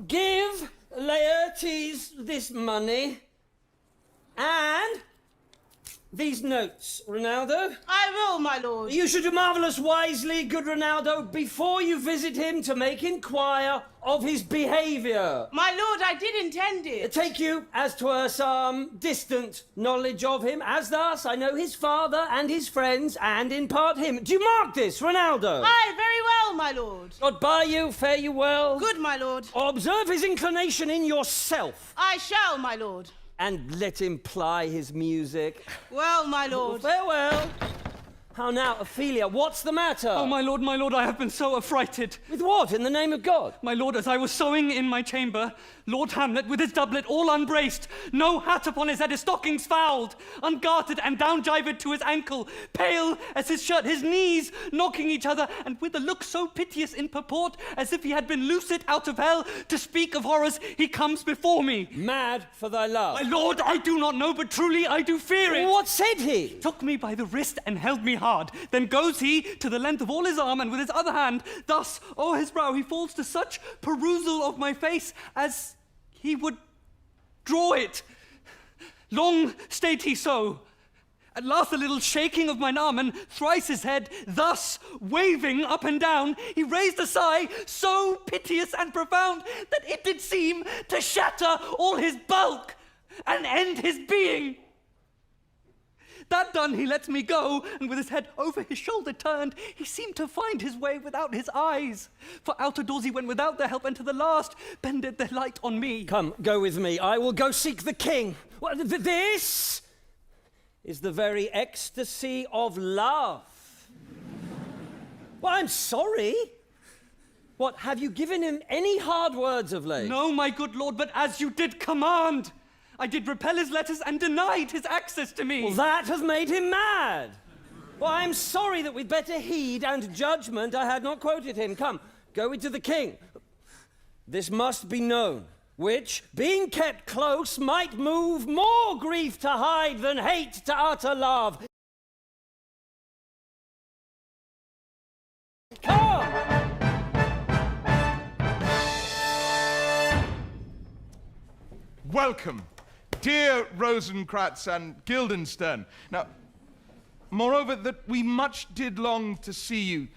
Give Laertes this money and these notes, Ronaldo. I will, my lord. You should do marvellous wisely, good Ronaldo, before you visit him to make inquire of his behaviour. My lord, I did intend it. Take you, as 'twere some distant knowledge of him, as thus I know his father and his friends, and in part him. Do you mark this, Ronaldo? Aye, very well, my lord. God buy you, fare you well. Good, my lord. Observe his inclination in yourself, I shall, my lord. and let him ply his music. Well, my lord. Farewell. How now, Ophelia, what's the matter? Oh, my lord, I have been so affrighted. With what, in the name of God? My lord, as I was sewing in my chamber, Lord Hamlet, with his doublet all unbraced, no hat upon his head, his stockings fouled, ungartered and down-gyvered to his ankle, pale as his shirt, his knees knocking each other, and with a look so piteous in purport, as if he had been loosed out of hell to speak of horrors, he comes before me. Mad for thy love. My lord, I do not know, but truly I do fear it. What said he? Took me by the wrist and held me hard. Then goes he to the length of all his arm, and with his other hand, thus o'er his brow, he falls to such perusal of my face as he would draw it. Long stayed he so. At last a little shaking of mine arm, and thrice his head thus waving up and down, he raised a sigh so piteous and profound that it did seem to shatter all his bulk and end his being. That done, he lets me go, and with his head over his shoulder turned, he seemed to find his way without his eyes. For out of doors he went without their help, and to the last bended their light on me. Come, go with me. I will go seek the king. Well, this is the very ecstasy of love. Well, I'm sorry. What, have you given him any hard words of late? No, my good lord, but as you did command. I did repel his letters and denied his access to me. Well, that hath made him mad. Well, I'm sorry that with better heed and judgment I had not quoted him. Come, go we to the king. This must be known, which, being kept close, might move more grief to hide than hate to utter love. Come! Welcome, dear Rosencrantz and Guildenstern. Now, moreover, that we much did long to see you,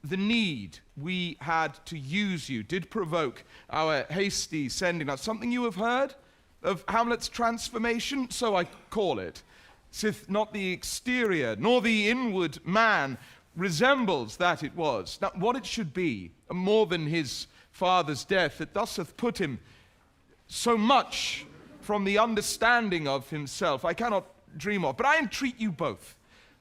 the need we had to use you did provoke our hasty sending. Now, something you have heard of Hamlet's transformation, so I call it, sith not the exterior nor the inward man resembles that it was. Now, what it should be, more than his father's death, that thus hath put him so much from the understanding of himself, I cannot dream of. But I entreat you both,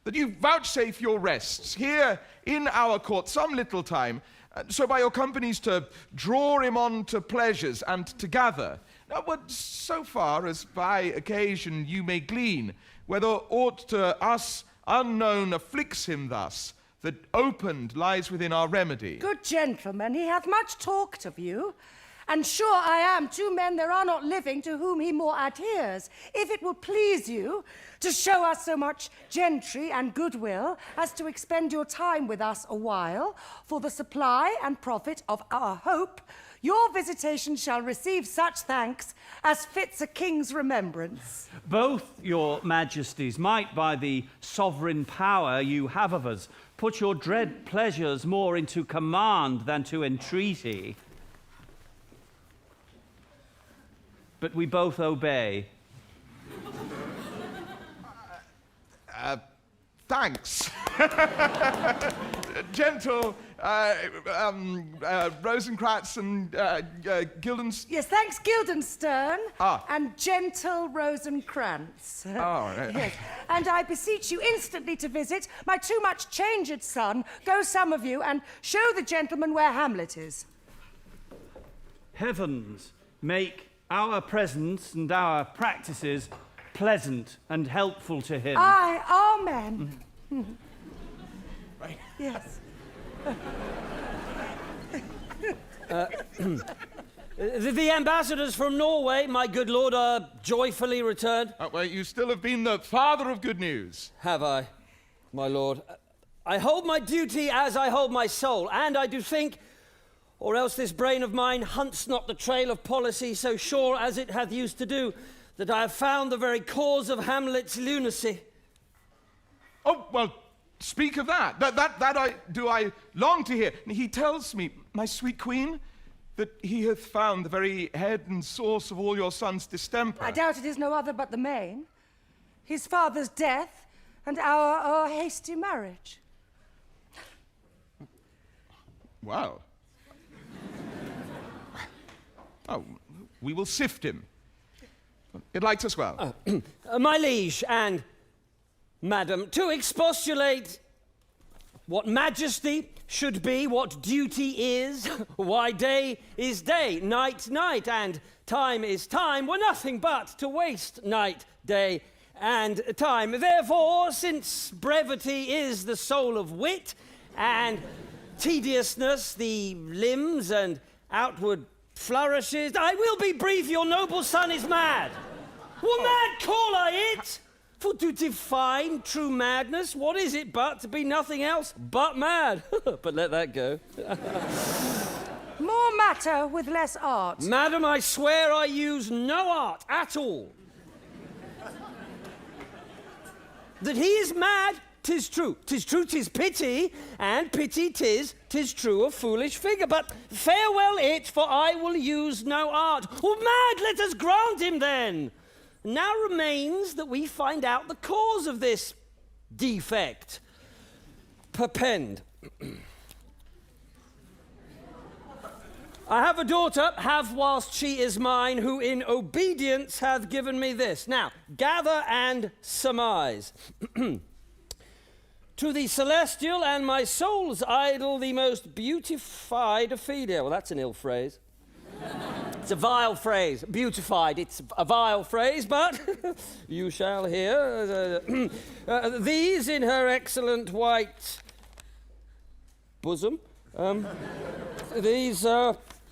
that you vouchsafe your rests here in our court some little time, so by your companies to draw him on to pleasures and to gather. Now, but so far as by occasion you may glean, whether aught to us unknown afflicts him thus, that opened lies within our remedy. Good gentleman, he hath much talked of you. And sure I am, 2 men there are not living to whom he more adheres. If it will please you to show us so much gentry and goodwill as to expend your time with us a while for the supply and profit of our hope, your visitation shall receive such thanks as fits a king's remembrance. Both your majesties might, by the sovereign power you have of us, put your dread pleasures more into command than to entreaty. But we both obey. Thanks. Gentle Rosencrantz and Guildenstern. Yes, thanks, Guildenstern. Ah. And gentle Rosencrantz. Oh, right. Yes. And I beseech you instantly to visit my too much changed son. Go some of you and show the gentleman where Hamlet is. Heavens, make our presence and our practices pleasant and helpful to him. Aye, amen. Right. Yes. The ambassadors from Norway, my good lord, are joyfully returned. Well, you still have been the father of good news. Have I, my lord? I hold my duty as I hold my soul, and I do think Or else this brain of mine hunts not the trail of policy so sure as it hath used to do, that I have found the very cause of Hamlet's lunacy. Oh, well, speak of that. I long to hear. He tells me, my sweet queen, that he hath found the very head and source of all your son's distemper. I doubt it is no other but the main. His father's death and our hasty marriage. Well. Oh, we will sift him. It likes us well. My liege and madam, to expostulate what majesty should be, what duty is, why day is day, night, night, and time is time, were nothing but to waste night, day, and time. Therefore, since brevity is the soul of wit, and tediousness the limbs and outward flourishes, I will be brief, your noble son is mad. Well, mad call I it! For to define true madness, what is it but to be nothing else but mad? But let that go. More matter with less art. Madam, I swear I use no art at all. That he is mad, 'tis true. 'Tis true, 'tis pity, and pity 'tis true a foolish figure. But farewell it, for I will use no art. Well, mad, let us grant him then. Now remains that we find out the cause of this defect. Perpend. I have a daughter, have whilst she is mine, who in obedience hath given me this. Now, gather and surmise. To the celestial and my soul's idol, the most beautified Ophelia. Well, that's an ill phrase. It's a vile phrase. Beautified, it's a vile phrase, but you shall hear. These in her excellent white bosom. These,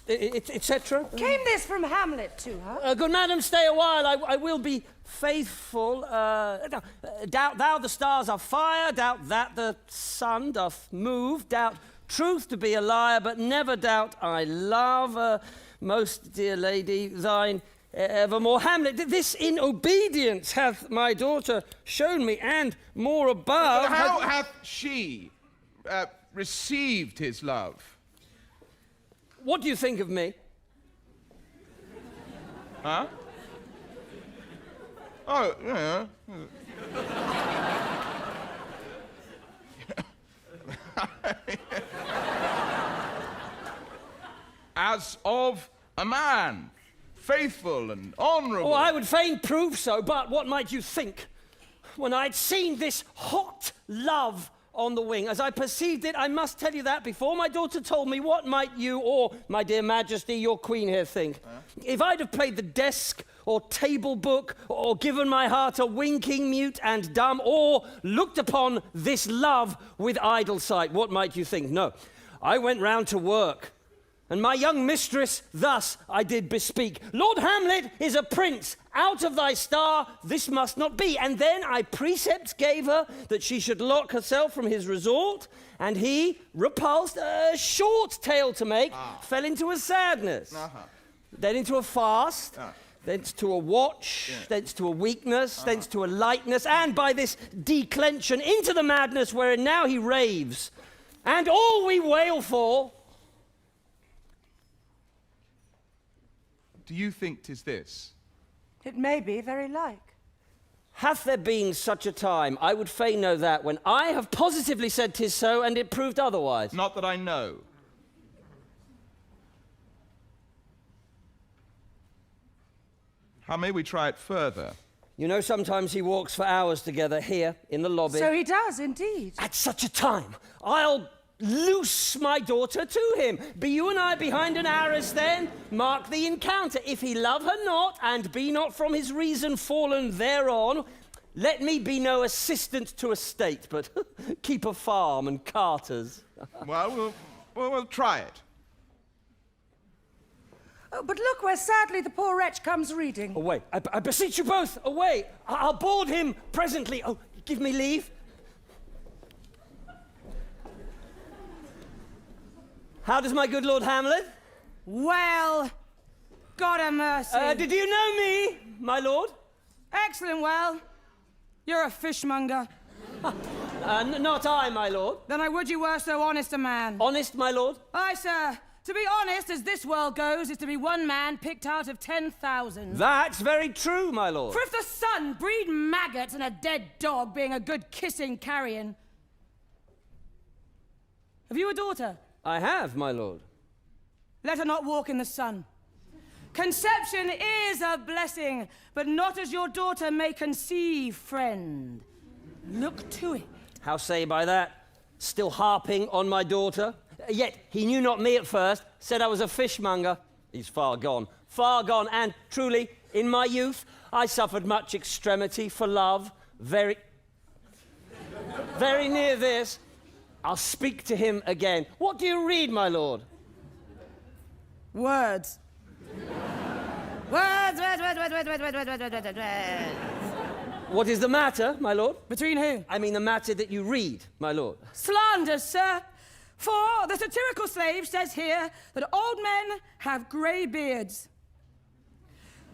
etc. Came this from Hamlet to her? Good madam, stay a while. I will be faithful. Doubt thou the stars are fire, doubt that the sun doth move, doubt truth to be a liar, but never doubt I love, most dear lady, thine evermore. Hamlet, this in obedience hath my daughter shown me, and more above... But how hath she received his love? What do you think of me? Huh? Oh, yeah. As of a man, faithful and honourable. Oh, I would fain prove so, but what might you think? When I'd seen this hot love on the wing, as I perceived it, I must tell you that before my daughter told me, what might you, or my dear majesty, your queen here, think? If I'd have played the desk or table book, or given my heart a winking mute and dumb, or looked upon this love with idle sight, what might you think? No, I went round to work. And my young mistress thus I did bespeak. Lord Hamlet is a prince. Out of thy star this must not be. And then I precepts gave her that she should lock herself from his resort. And he, repulsed, a short tale to make, fell into a sadness. Then into a fast. Thence to a watch, thence to a weakness, thence to a lightness, and by this declension into the madness wherein now he raves. And all we wail for... Do you think 'tis this? It may be very like. Hath there been such a time, I would fain know that, when I have positively said 'tis so, and it proved otherwise? Not that I know. How may we try it further? You know, sometimes he walks for hours together here in the lobby. So he does, indeed. At such a time, I'll loose my daughter to him. Be you and I behind an arras then? Mark the encounter. If he love her not, and be not from his reason fallen thereon, let me be no assistant to a state, but keep a farm and carters. Well, we'll try it. Oh, but look where sadly the poor wretch comes reading. Away. I beseech you both, away. I'll board him presently. Oh, give me leave. How does my good Lord Hamlet? Well, God a mercy. Did you know me, my lord? Excellent, well. You're a fishmonger. Not I, my lord. Then I would you were so honest a man. Honest, my lord? Aye, sir. To be honest, as this world goes, is to be one man picked out of 10,000. That's very true, my lord. For if the sun breed maggots and a dead dog being a good kissing carrion. Have you a daughter? I have, my lord. Let her not walk in the sun. Conception is a blessing, but not as your daughter may conceive, friend. Look to it. How say by that? Still harping on my daughter? Yet he knew not me at first, said I was a fishmonger. He's far gone, and truly, in my youth, I suffered much extremity for love, very near this. I'll speak to him again. What do you read, my lord? Words. Words. What is the matter, my lord? Between who? I mean the matter that you read, my lord. Slander, sir. For the satirical slave says here that old men have grey beards,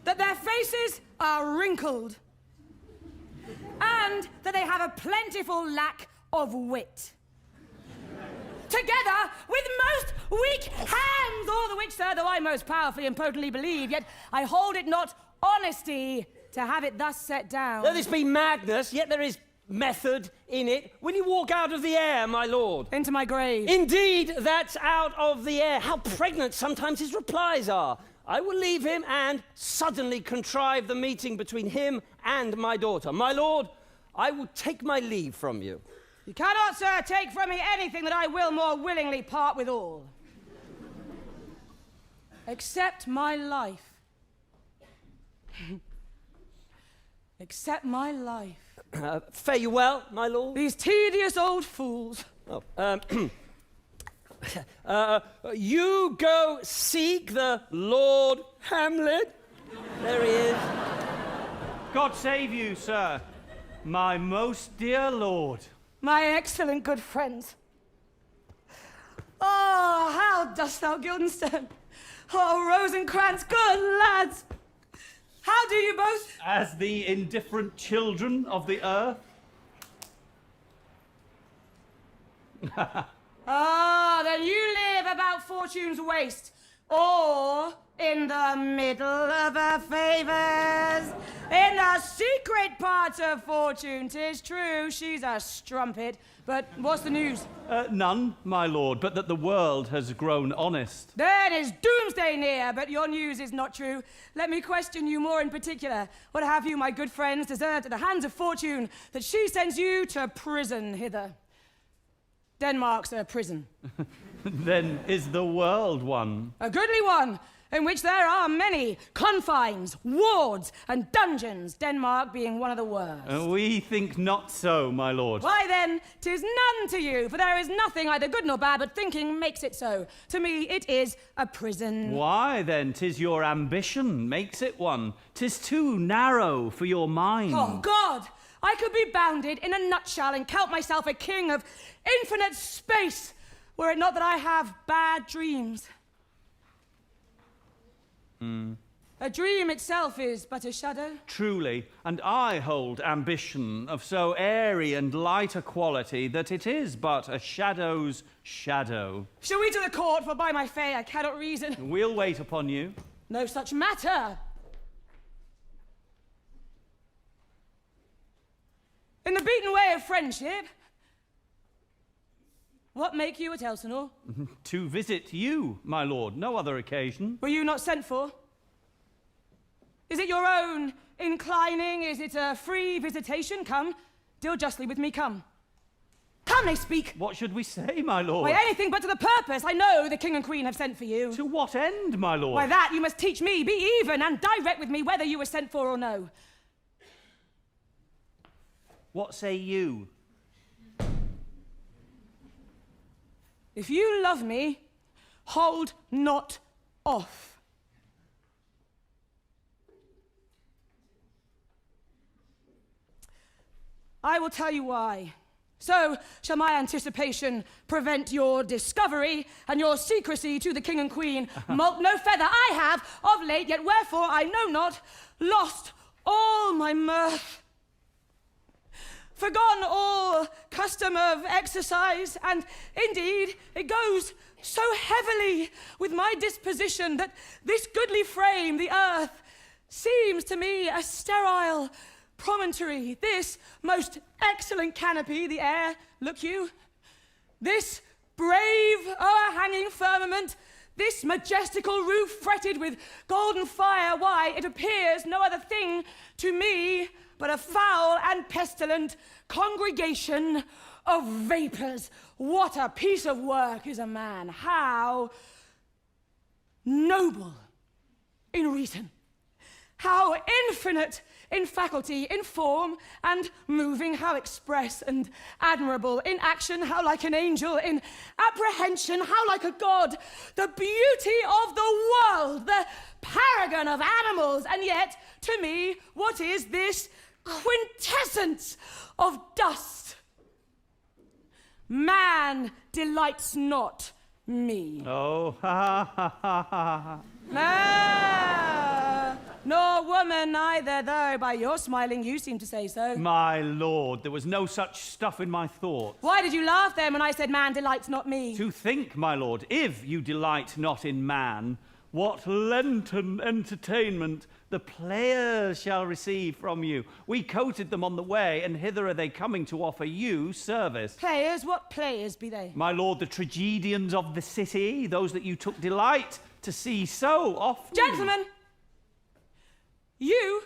that their faces are wrinkled, and that they have a plentiful lack of wit. Together with most weak hands, all the which, sir, though I most powerfully and potently believe, yet I hold it not honesty to have it thus set down. Though this be madness, yet there is method in it. Will you walk out of the air, my lord? Into my grave. Indeed, that's out of the air. How pregnant sometimes his replies are. I will leave him and suddenly contrive the meeting between him and my daughter. My lord, I will take my leave from you. You cannot, sir, take from me anything that I will more willingly part with all. Except my life. Except my life. Fare you well, my lord. These tedious old fools. Oh, you go seek the Lord Hamlet. There he is. God save you, sir, my most dear lord. My excellent good friends. Oh, how dost thou, Guildenstern? Oh, Rosencrantz, good lads. How do you both? As the indifferent children of the earth. Ah, then you live about fortune's waste, or in the middle of her favours, in the secret parts of fortune. 'Tis true, she's a strumpet, but what's the news? None, my lord, but that the world has grown honest. Then is doomsday near, but your news is not true. Let me question you more in particular. What have you, my good friends, deserved at the hands of fortune, that she sends you to prison hither? Denmark's a prison. Then is the world one? A goodly one, in which there are many confines, wards, and dungeons, Denmark being one of the worst. We think not so, my lord. Why then, 'tis none to you, for there is nothing either good nor bad, but thinking makes it so. To me, it is a prison. Why then, 'tis your ambition makes it one. 'Tis too narrow for your mind. Oh, God! I could be bounded in a nutshell and count myself a king of infinite space, were it not that I have bad dreams. A dream itself is but a shadow. Truly, and I hold ambition of so airy and light a quality that it is but a shadow's shadow. Shall we to the court, for by my fay I cannot reason. We'll wait upon you. No such matter. In the beaten way of friendship, what make you at Elsinore? To visit you, my lord, no other occasion. Were you not sent for? Is it your own inclining? Is it a free visitation? Come, deal justly with me, come. Come, they speak. What should we say, my lord? Why, anything but to the purpose. I know the king and queen have sent for you. To what end, my lord? Why, that you must teach me. Be even and direct with me whether you were sent for or no. What say you? If you love me, hold not off. I will tell you why. So shall my anticipation prevent your discovery and your secrecy to the king and queen. Moult no feather I have of late, yet wherefore I know not, lost all my mirth. Forgone all custom of exercise, and indeed it goes so heavily with my disposition that this goodly frame, the earth, seems to me a sterile promontory. This most excellent canopy, the air, look you, this brave o'erhanging firmament, this majestical roof fretted with golden fire, why, it appears no other thing to me but a foul and pestilent congregation of vapours. What a piece of work is a man! How noble in reason! How infinite in faculty, in form, and moving, how express and admirable in action, how like an angel in apprehension, how like a god, the beauty of the world, the paragon of animals, and yet, to me, what is this quintessence of dust? Man delights not me. Oh, ha ha ha ha. Ah, nor woman either, though by your smiling you seem to say so. My lord, there was no such stuff in my thoughts. Why did you laugh then when I said man delights not me? To think, my lord, if you delight not in man, what Lenten entertainment the players shall receive from you. We coated them on the way, and hither are they coming to offer you service. Players? What players be they? My lord, the tragedians of the city, those that you took delight to see so often. Gentlemen, you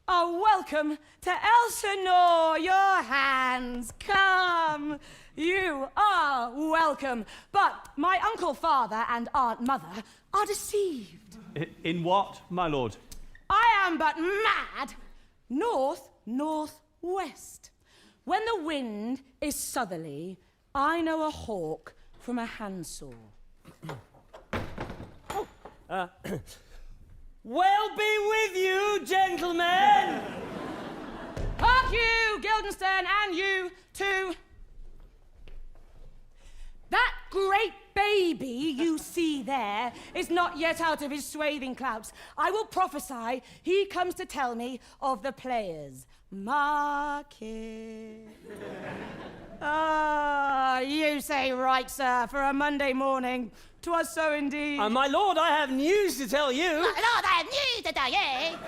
are welcome to Elsinore. Your hands, come. You are welcome. But my uncle, father, and aunt, mother are deceived. In what, my lord? I am but mad. North-northwest. When the wind is southerly, I know a hawk from a handsaw. Well be with you, gentlemen! Hark you, Guildenstern, and you too. That great baby you see there is not yet out of his swathing clouts. I will prophesy he comes to tell me of the players. Mark it. Ah, you say right, sir, for a Monday morning. 'Twas so indeed. My lord, I have news to tell you. My lord, I have news to tell you.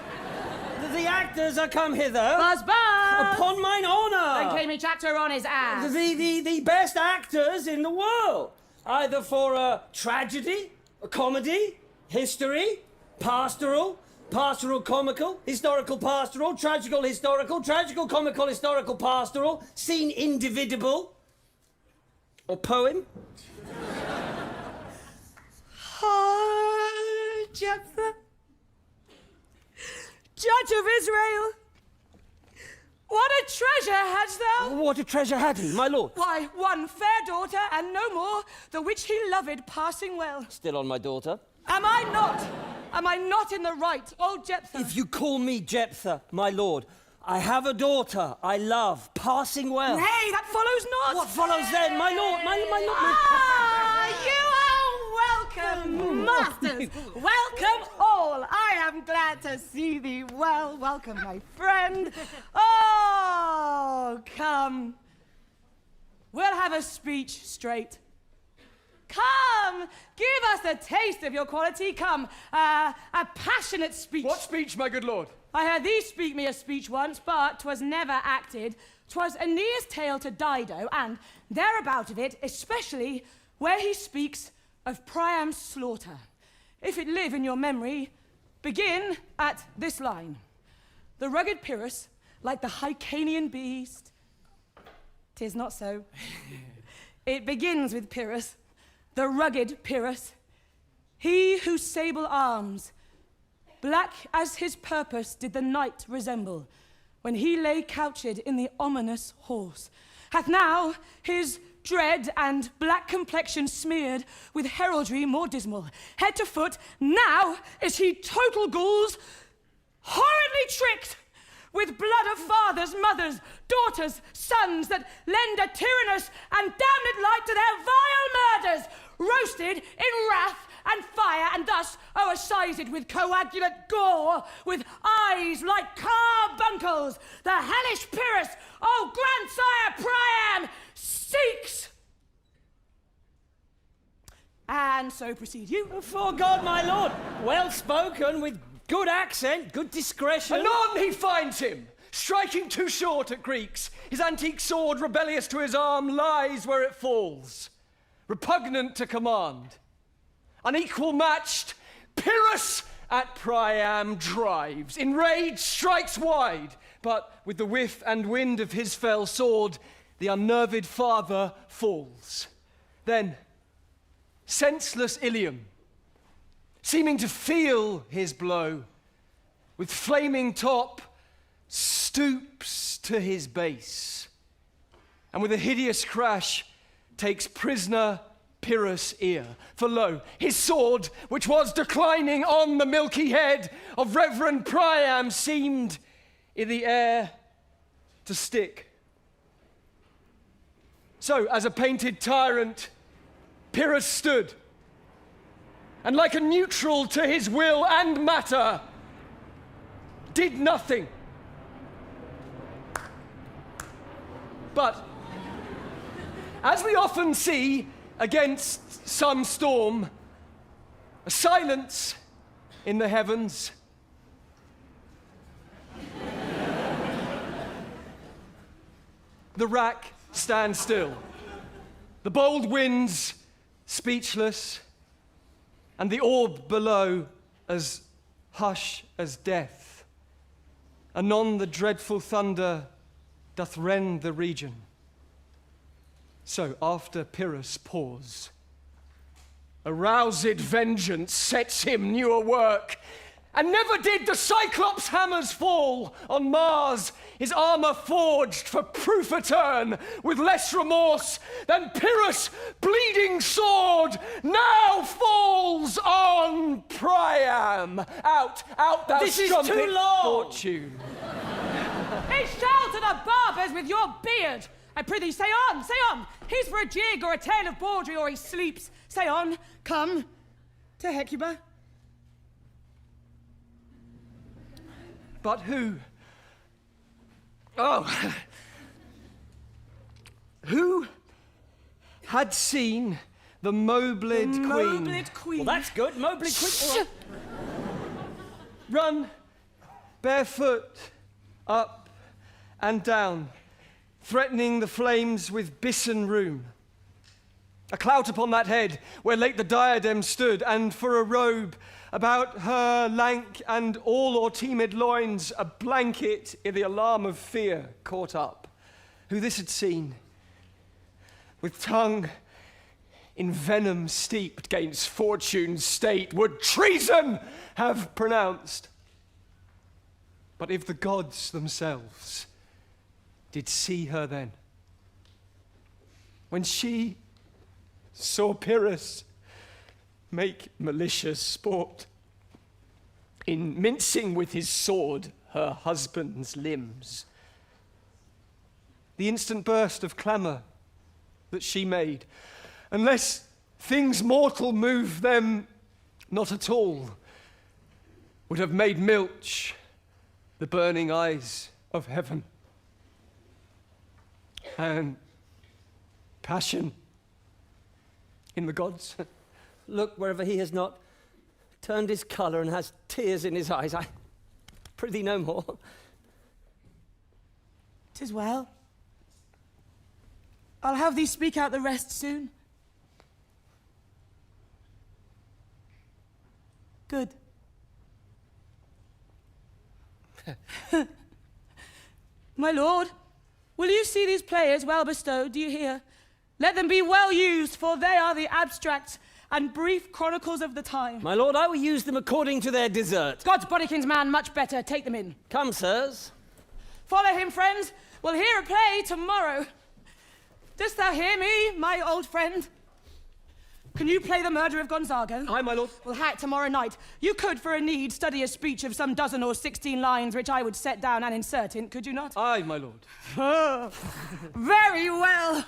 The actors are come hither. Buzz, buzz. Upon mine honour. And came he tractor on his ass. The best actors in the world. Either for a tragedy, a comedy, history, pastoral, pastoral comical, historical pastoral, tragical historical, tragical comical historical pastoral, scene indivisible, or poem. Oh, Jephthah, Judge of Israel, what a treasure hadst thou! What a treasure had he, my lord? Why, one fair daughter, and no more, the which he loved passing well. Still on my daughter. Am I not in the right, old Jephthah? If you call me Jephthah, my lord, I have a daughter I love, passing well. Nay, that follows not. What follows then, my lord, my lord? Ah, you are welcome, masters. Welcome all. I am glad to see thee well. Welcome, my friend. Oh, come. We'll have a speech straight. Come, give us a taste of your quality. Come, a passionate speech. What speech, my good lord? I heard thee speak me a speech once, but 'twas never acted. 'Twas Aeneas' tale to Dido, and thereabout of it, especially where he speaks of Priam's slaughter. If it live in your memory, begin at this line. The rugged Pyrrhus, like the Hyrcanian beast. 'Tis not so. It begins with Pyrrhus, the rugged Pyrrhus, he whose sable arms, black as his purpose, did the night resemble, when he lay couched in the ominous horse, hath now his dread and black complexion smeared with heraldry more dismal, head to foot. Now is he total ghouls, horridly tricked with blood of fathers, mothers, daughters, sons, that lend a tyrannous and damned light to their vile murders, roasted in wrath and fire, and thus o'ersized with coagulate gore, with eyes like carbuncles, the hellish Pyrrhus, O grandsire Priam, seeks. And so proceed you. For God, my lord, well spoken, with good accent, good discretion. Anon he finds him, striking too short at Greeks. His antique sword, rebellious to his arm, lies where it falls, repugnant to command. Unequal matched, Pyrrhus at Priam drives. In rage strikes wide, but with the whiff and wind of his fell sword, the unnerved father falls. Then, senseless Ilium, seeming to feel his blow, with flaming top, stoops to his base, and with a hideous crash takes prisoner Pyrrhus' ear. For lo, his sword, which was declining on the milky head of Reverend Priam, seemed in the air to stick. So, as a painted tyrant, Pyrrhus stood, and like a neutral to his will and matter, did nothing. But, as we often see against some storm, a silence in the heavens. The rack stands still. The bold winds speechless, and the orb below as hush as death. Anon the dreadful thunder doth rend the region. So after Pyrrhus' pause, aroused vengeance sets him newer work, and never did the Cyclops' hammers fall on Mars, his armor forged for proof etern, with less remorse than Pyrrhus' bleeding sword now falls on Priam. Out, thou This is strumpet too long. fortune. He shall to the barbers with your beard. I prithee, say on, say on. He's for a jig or a tale of bawdry, or he sleeps. Say on, come to Hecuba. But who? Oh. Who had seen the Moblid Queen? Moblid Queen. Well, that's good. Mobley quick. Run barefoot up and down, threatening the flames with bison rheum. A clout upon that head where late the diadem stood, and for a robe about her lank and all timid loins, a blanket in the alarm of fear caught up. Who this had seen, with tongue in venom steeped 'gainst fortune's state, would treason have pronounced. But if the gods themselves did see her then, when she saw Pyrrhus make malicious sport in mincing with his sword her husband's limbs, the instant burst of clamour that she made, unless things mortal move them not at all, would have made milch the burning eyes of heaven, and passion in the gods. Look wherever he has not turned his colour and has tears in his eyes. I prithee no more. 'Tis well. I'll have thee speak out the rest soon. Good. My lord, will you see these players well bestowed, do you hear? Let them be well used, for they are the abstract and brief chronicles of the time. My lord, I will use them according to their desert. God's bodykins man, much better. Take them in. Come, sirs. Follow him, friends. We'll hear a play tomorrow. Dost thou hear me, my old friend? Can you play the murder of Gonzago? Aye, my lord. Well, hack tomorrow night. You could, for a need, study a speech of some dozen or 16 lines, which I would set down and insert in, could you not? Aye, my lord. Very well.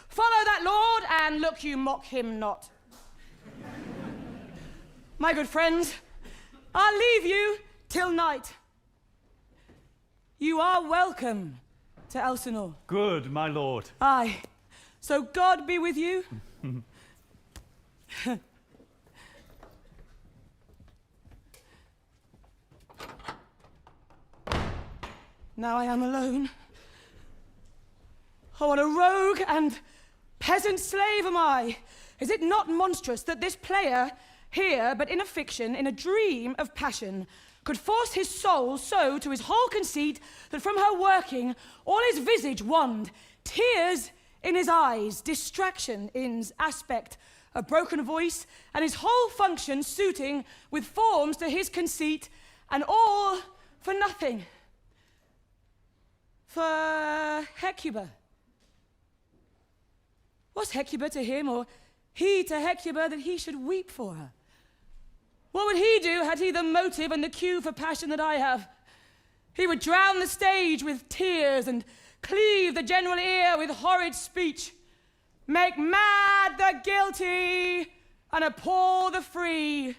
Follow that lord, and look you mock him not. My good friends, I'll leave you till night. You are welcome to Elsinore. Good, my lord. Aye. So God be with you. Now I am alone. Oh, what a rogue and peasant slave am I! Is it not monstrous that this player, here but in a fiction, in a dream of passion, could force his soul so to his whole conceit that from her working all his visage wand, tears in his eyes, distraction in's aspect, a broken voice, and his whole function suiting with forms to his conceit, and all for nothing. For Hecuba. Was Hecuba to him, or he to Hecuba, that he should weep for her? What would he do had he the motive and the cue for passion that I have? He would drown the stage with tears and cleave the general ear with horrid speech, make mad the guilty and appall the free,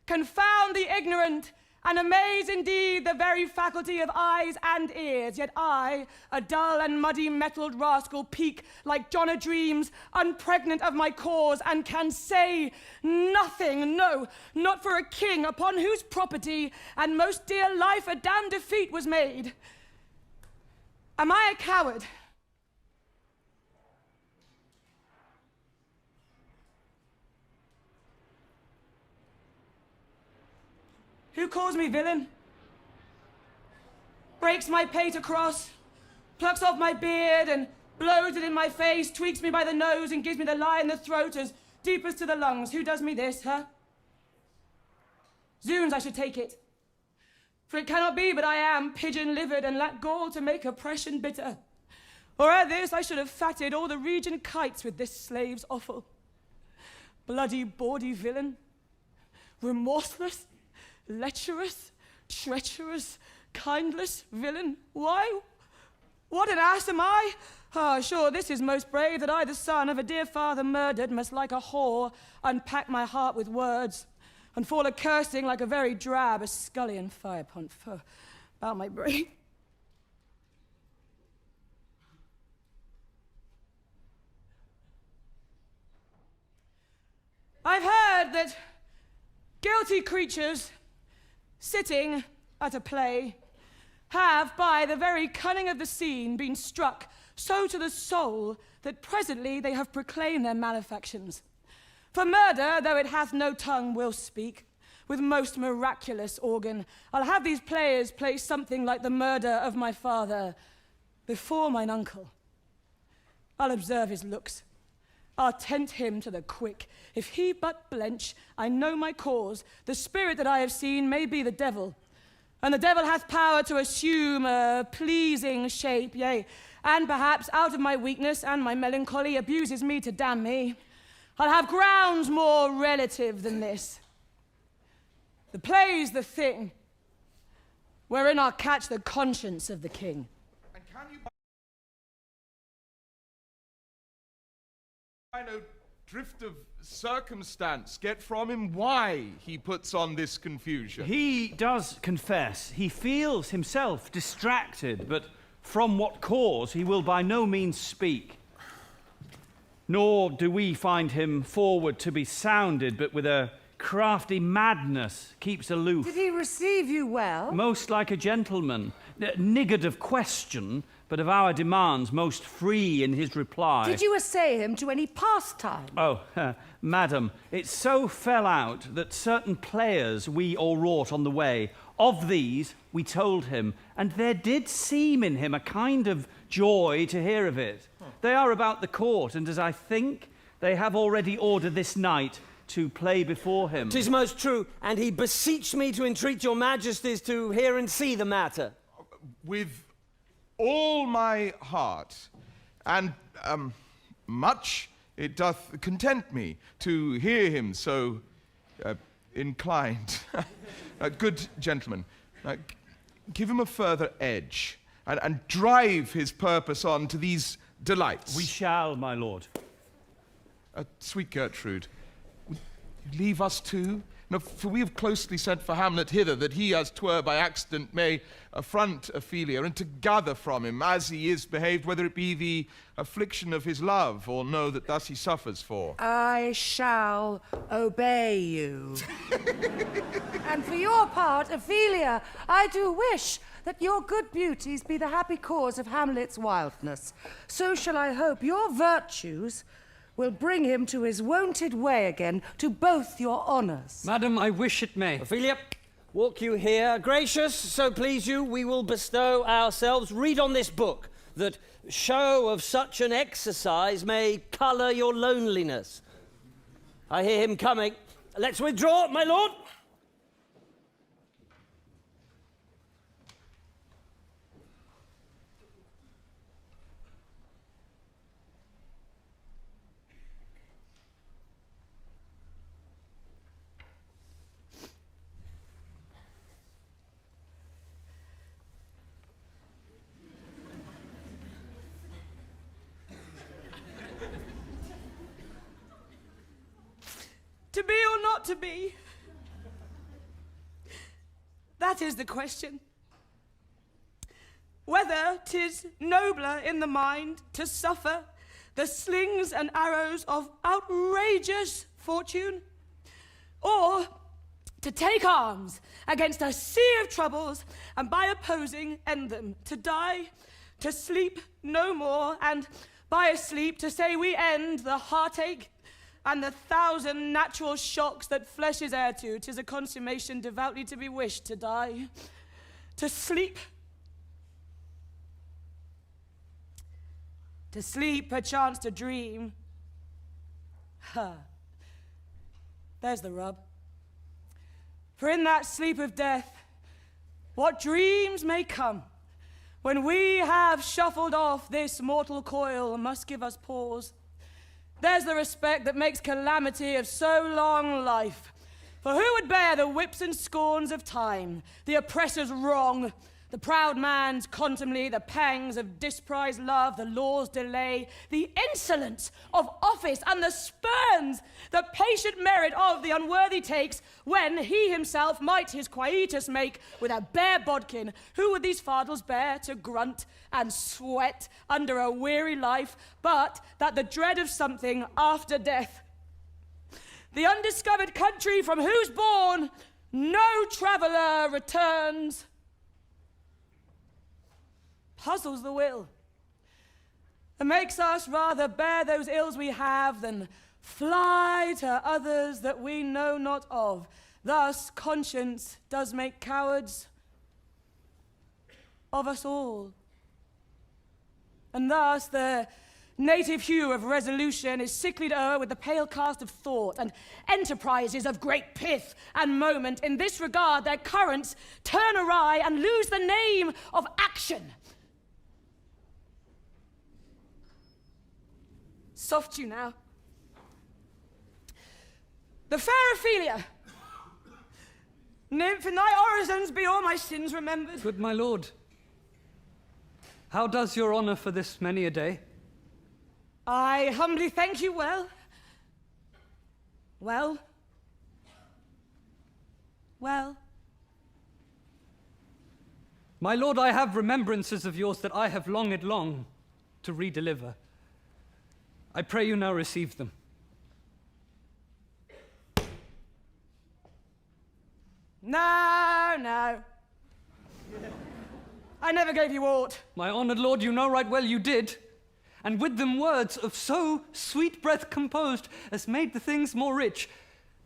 confound the ignorant and amaze indeed the very faculty of eyes and ears. Yet I, a dull and muddy metalled rascal, peak like John a Dreams, unpregnant of my cause, and can say nothing, no, not for a king upon whose property and most dear life a damned defeat was made. Am I a coward? Who calls me villain? Breaks my pate across, plucks off my beard and blows it in my face, tweaks me by the nose and gives me the lie in the throat as deep as to the lungs. Who does me this, huh? Zoons, I should take it. For it cannot be but I am pigeon-livered and lack gall to make oppression bitter. Or ere this I should have fatted all the region kites with this slave's offal. Bloody, bawdy villain, remorseless, lecherous, treacherous, kindless villain. Why? What an ass am I? Ah, sure, this is most brave, that I, the son of a dear father murdered, must like a whore unpack my heart with words, and fall a-cursing like a very drab, a scullion firepont about my brain. I've heard that guilty creatures sitting at a play have, by the very cunning of the scene, been struck so to the soul that presently they have proclaimed their malefactions. For murder, though it hath no tongue, will speak with most miraculous organ. I'll have these players play something like the murder of my father before mine uncle. I'll observe his looks. I'll tent him to the quick. If he but blench, I know my cause. The spirit that I have seen may be the devil, and the devil hath power to assume a pleasing shape, yea, and perhaps out of my weakness and my melancholy abuses me to damn me. I'll have grounds more relative than this. The play's the thing, wherein I'll catch the conscience of the king. And can you by no drift of circumstance get from him why he puts on this confusion? He does confess. He feels himself distracted, but from what cause he will by no means speak. Nor do we find him forward to be sounded, but with a crafty madness keeps aloof. Did he receive you well? Most like a gentleman, niggard of question, but of our demands most free in his reply. Did you essay him to any pastime? Oh, madam, it so fell out that certain players we all wrought on the way, of these we told him, and there did seem in him a kind of joy to hear of it. They are about the court, and as I think, they have already ordered this night to play before him. 'Tis most true, and he beseeched me to entreat your majesties to hear and see the matter. With all my heart, and much it doth content me to hear him so inclined. Good gentlemen, give him a further edge and drive his purpose on to these delights. We shall, my lord. Sweet Gertrude, would you leave us too? No, for we have closely sent for Hamlet hither, that he, as 'twere by accident, may affront Ophelia, and to gather from him, as he is behaved, whether it be the affliction of his love, or know that thus he suffers for. I shall obey you. And for your part, Ophelia, I do wish that your good beauties be the happy cause of Hamlet's wildness. So shall I hope your virtues will bring him to his wonted way again, to both your honours. Madam, I wish it may. Ophelia, walk you here. Gracious, so please you, we will bestow ourselves. Read on this book, that show of such an exercise may colour your loneliness. I hear him coming. Let's withdraw, my lord. To be or not to be? That is the question. Whether 'tis nobler in the mind to suffer the slings and arrows of outrageous fortune, or to take arms against a sea of troubles and by opposing end them, to die, to sleep no more, and by a sleep to say we end the heartache and the 1,000 natural shocks that flesh is heir to. 'Tis a consummation devoutly to be wished, to die, to sleep, perchance to dream. Ha! There's the rub. For in that sleep of death, what dreams may come, when we have shuffled off this mortal coil, must give us pause. There's the respect that makes calamity of so long life. For who would bear the whips and scorns of time, the oppressor's wrong, the proud man's contumely, the pangs of disprized love, the law's delay, the insolence of office, and the spurns the patient merit of the unworthy takes, when he himself might his quietus make with a bare bodkin? Who would these fardels bear to grunt and sweat under a weary life, but that the dread of something after death, the undiscovered country from whose bourne no traveller returns, puzzles the will, and makes us rather bear those ills we have than fly to others that we know not of. Thus conscience does make cowards of us all. And thus the native hue of resolution is sicklied o'er with the pale cast of thought, and enterprises of great pith and moment in this regard their currents turn awry and lose the name of action. Soft you now. The fair Ophelia, nymph, in thy orisons be all my sins remembered. Good my lord, how does your honour for this many a day? I humbly thank you well. Well. My lord, I have remembrances of yours that I have longed long to redeliver. I pray you now receive them. No. I never gave you aught. My honoured lord, you know right well you did. And with them words of so sweet breath composed as made the things more rich.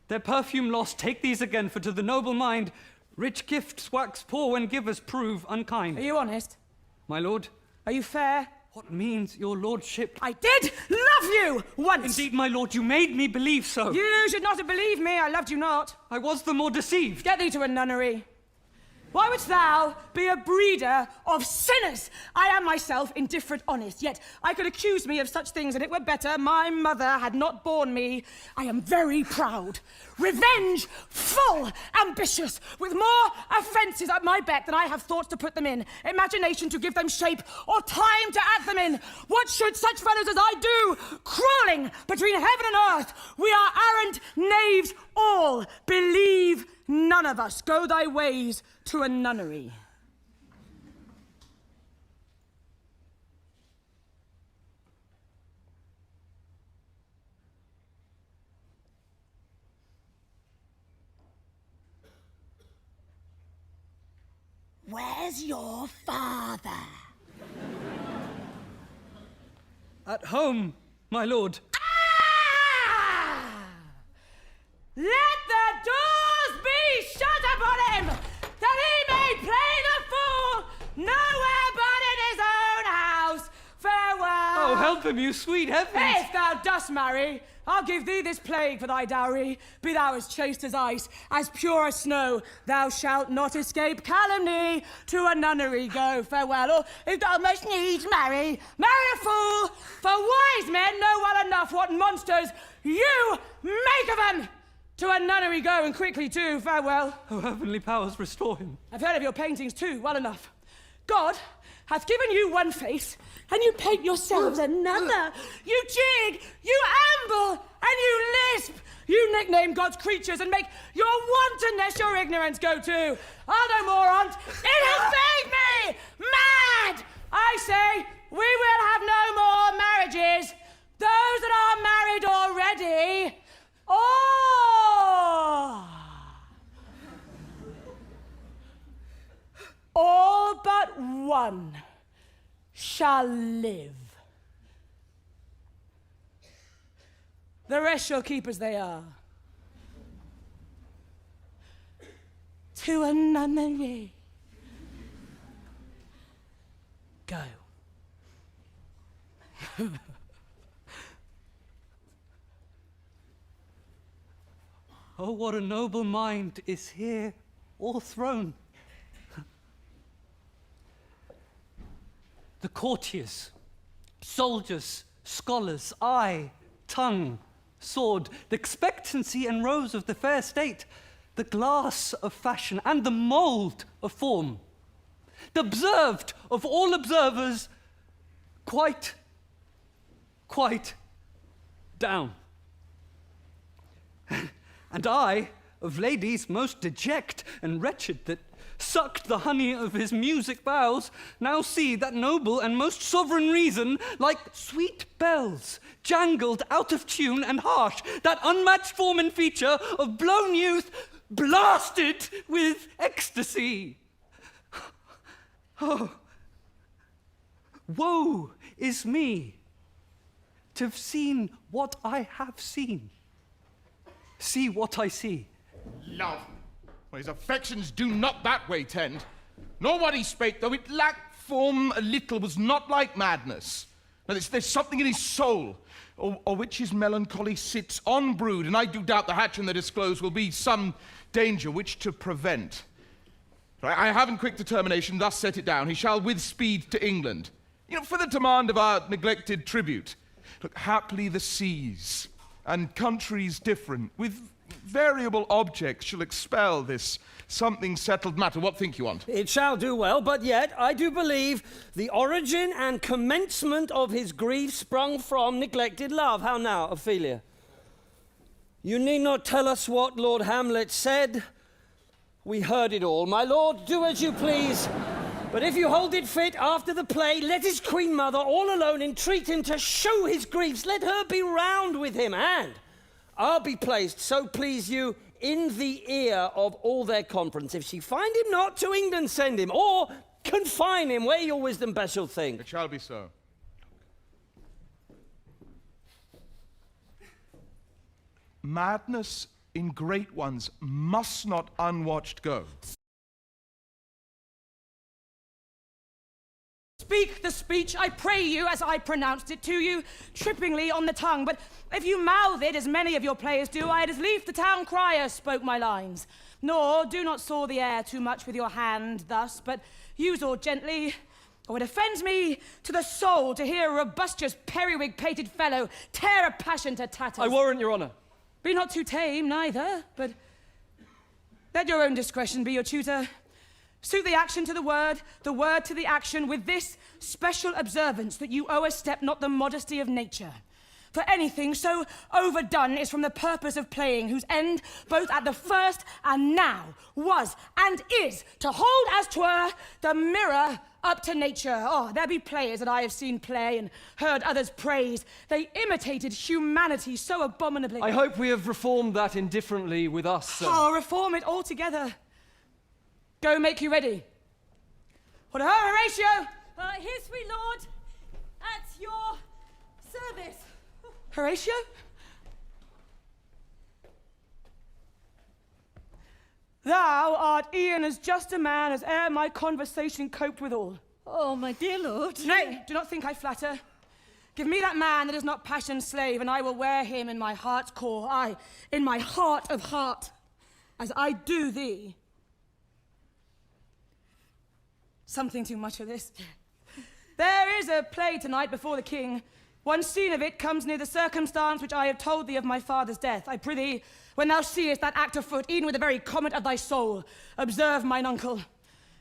Their perfume lost, take these again, for to the noble mind, rich gifts wax poor when givers prove unkind. Are you honest? My lord? Are you fair? What means your lordship? I did love you once! Indeed, my lord, you made me believe so. You should not have believed me, I loved you not. I was the more deceived. Get thee to a nunnery. Why wouldst thou be a breeder of sinners? I am myself indifferent honest, yet I could accuse me of such things, and it were better my mother had not borne me. I am very proud, revenge full, ambitious, with more offences at my beck than I have thoughts to put them in, imagination to give them shape, or time to add them in. What should such fellows as I do, crawling between heaven and earth? We are arrant knaves all, believe none of us. Go thy ways to a nunnery. Where's your father? At home, my lord. Let the doors be shut upon him, that he may play the fool nowhere but in his own house. Farewell. Oh, help him, you sweet heavens! If thou dost marry, I'll give thee this plague for thy dowry. Be thou as chaste as ice, as pure as snow. Thou shalt not escape calumny. To a nunnery go, farewell. Or if thou must needs marry a fool. For wise men know well enough what monsters you make of them. To a nunnery go, and quickly too, farewell. Oh, heavenly powers, restore him. I've heard of your paintings too, well enough. God hath given you one face, and you paint yourselves another. You jig, you amble, and you lisp. You nickname God's creatures and make your wantonness your ignorance go to. I'll no more on't. It has made me mad! I say, we will have no more marriages. Those that are married already, all but one shall live. The rest shall keep as they are. To a nunnery go. Oh, what a noble mind is here o'erthrown. The courtiers, soldiers, scholars, eye, tongue, sword, the expectancy and rose of the fair state, the glass of fashion and the mould of form, the observed of all observers, quite down. And I, of ladies most deject and wretched that sucked the honey of his music bowels, now see that noble and most sovereign reason, like sweet bells, jangled out of tune and harsh, that unmatched form and feature of blown youth, blasted with ecstasy. Oh, woe is me to have seen what I have seen. See what I see. Love, well, his affections do not that way tend. Nor what he spake, though it lacked form a little, was not like madness. Now, there's something in his soul, or which his melancholy sits on brood, and I do doubt the hatch in the disclose will be some danger which to prevent. I have in quick determination thus set it down. He shall with speed to England, for the demand of our neglected tribute. Look, haply the seas and countries different, with variable objects, shall expel this something settled matter. What think you on? It shall do well, but yet I do believe the origin and commencement of his grief sprung from neglected love. How now, Ophelia? You need not tell us what Lord Hamlet said. We heard it all. My lord, do as you please. But if you hold it fit after the play, let his queen mother all alone entreat him to show his griefs. Let her be round with him, and I'll be placed, so please you, in the ear of all their conference. If she find him not, to England send him, or confine him where your wisdom best shall think. It shall be so. Madness in great ones must not unwatched go. Speak the speech, I pray you, as I pronounced it to you, trippingly on the tongue. But if you mouth it, as many of your players do, I had as lief the town crier spoke my lines. Nor do not saw the air too much with your hand thus, but use all gently, or it offends me to the soul to hear a robustious periwig-pated fellow tear a passion to tatters. I warrant, your honour. Be not too tame, neither, but let your own discretion be your tutor. Suit the action to the word to the action, with this special observance that you overstep not the modesty of nature. For anything so overdone is from the purpose of playing, whose end, both at the first and now, was and is to hold as 'twere the mirror up to nature. Oh, there be players that I have seen play and heard others praise. They imitated humanity so abominably. I hope we have reformed that indifferently with us, sir. Oh, reform it altogether. Go make you ready. What, Horatio? Here, sweet lord, at your service. Horatio? Thou art e'en as just a man as e'er my conversation coped withal. Oh, my dear lord. Nay, do not think I flatter. Give me that man that is not passion's slave, and I will wear him in my heart's core, aye, in my heart of heart, as I do thee. Something too much of this. There is a play tonight before the king. One scene of it comes near the circumstance which I have told thee of my father's death. I prithee, when thou seest that act afoot, even with the very comment of thy soul, observe mine uncle.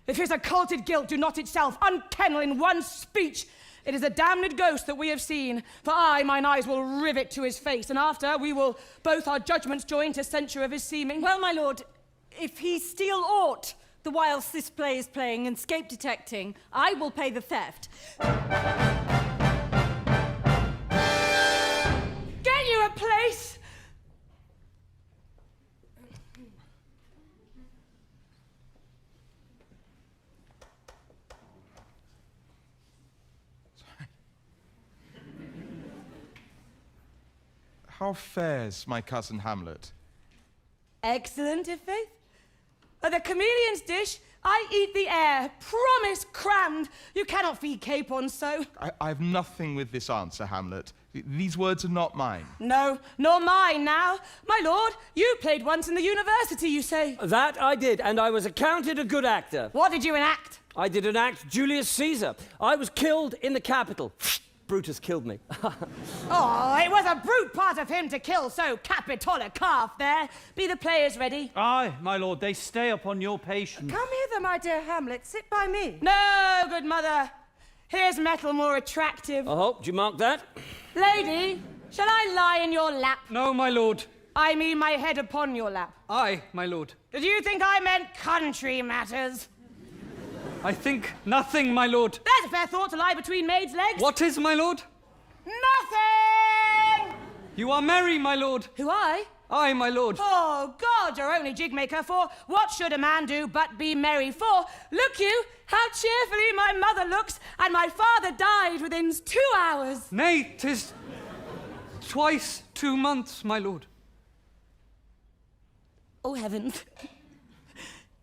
If his occulted guilt do not itself unkennel in one speech, it is a damned ghost that we have seen. For mine eyes will rivet to his face, and after we will both our judgments join to censure of his seeming. Well, my lord, if he steal aught the whilst this play is playing and scape detecting, I will pay the theft. Get you a place! How fares my cousin Hamlet? Excellent, i' faith. The chameleon's dish, I eat the air. Promise crammed. You cannot feed capons so. I have nothing with this answer, Hamlet. These words are not mine. No, nor mine now. My lord, you played once in the university, you say. That I did, and I was accounted a good actor. What did you enact? I did enact Julius Caesar. I was killed in the Capitol. Brutus killed me. Oh, it was a brute part of him to kill so capitol calf there. Be the players ready? Aye, my lord, they stay upon your patience. Come hither, my dear Hamlet. Sit by me. No, good mother. Here's metal more attractive. Oh, do you mark that? Lady, shall I lie in your lap? No, my lord. I mean my head upon your lap. Aye, my lord. Did you think I meant country matters? I think nothing, my lord. There's a fair thought to lie between maids' legs. What is, my lord? Nothing! You are merry, my lord. Who, I? Aye, my lord. Oh, God, you're only jig maker, for what should a man do but be merry? For, look you, how cheerfully my mother looks, and my father died within 2 hours. Nay, 'tis twice 2 months, my lord. Oh, heavens.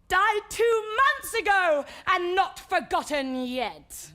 Died 2 months ago, and not forgotten yet.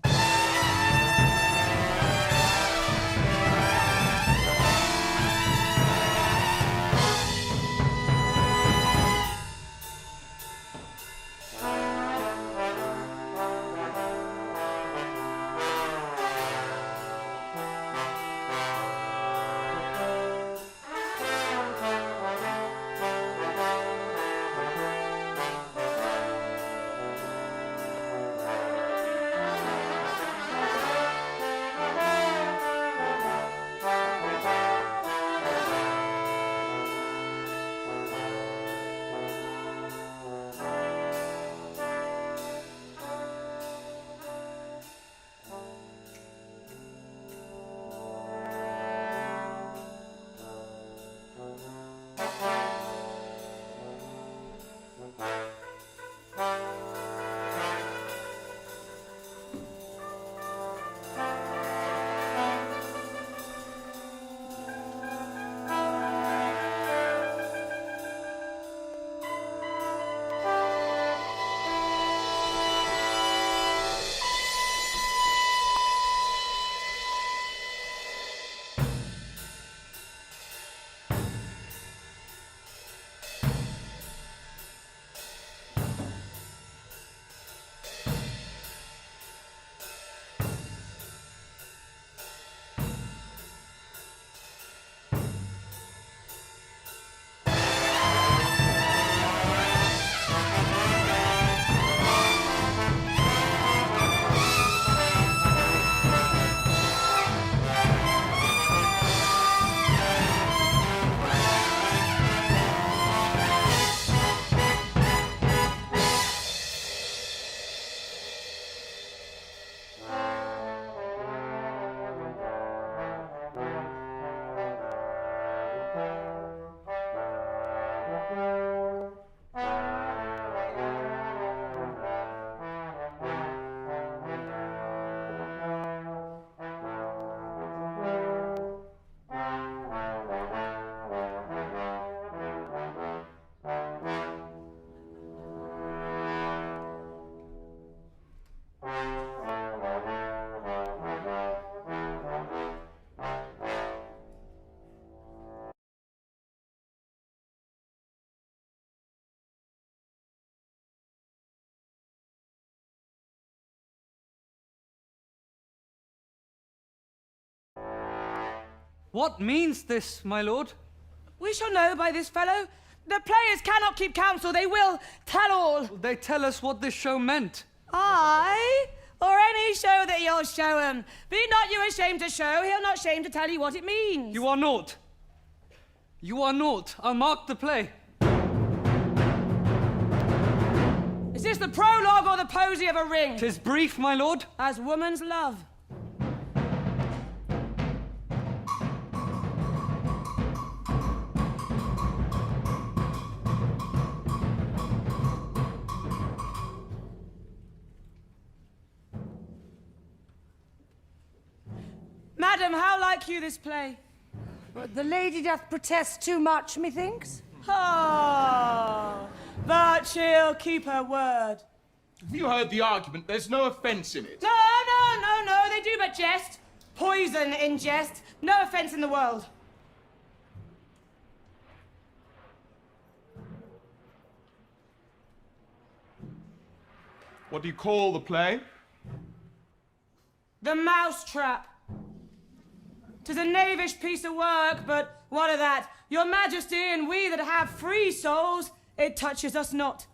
What means this, my lord? We shall know by this fellow. The players cannot keep counsel. They will tell all. They tell us what this show meant. Aye, or any show that you'll show him. Be not you ashamed to show, he'll not shame to tell you what it means. You are naught. You are naught. I'll mark the play. Is this the prologue or the posy of a ring? 'Tis brief, my lord. As woman's love. Madam, how like you this play? The lady doth protest too much, methinks. Oh, but she'll keep her word. Have you heard the argument? There's no offence in it. No, they do but jest. Poison in jest. No offence in the world. What do you call the play? The Mousetrap. 'Tis a knavish piece of work, but what of that? Your Majesty and we that have free souls, it touches us not.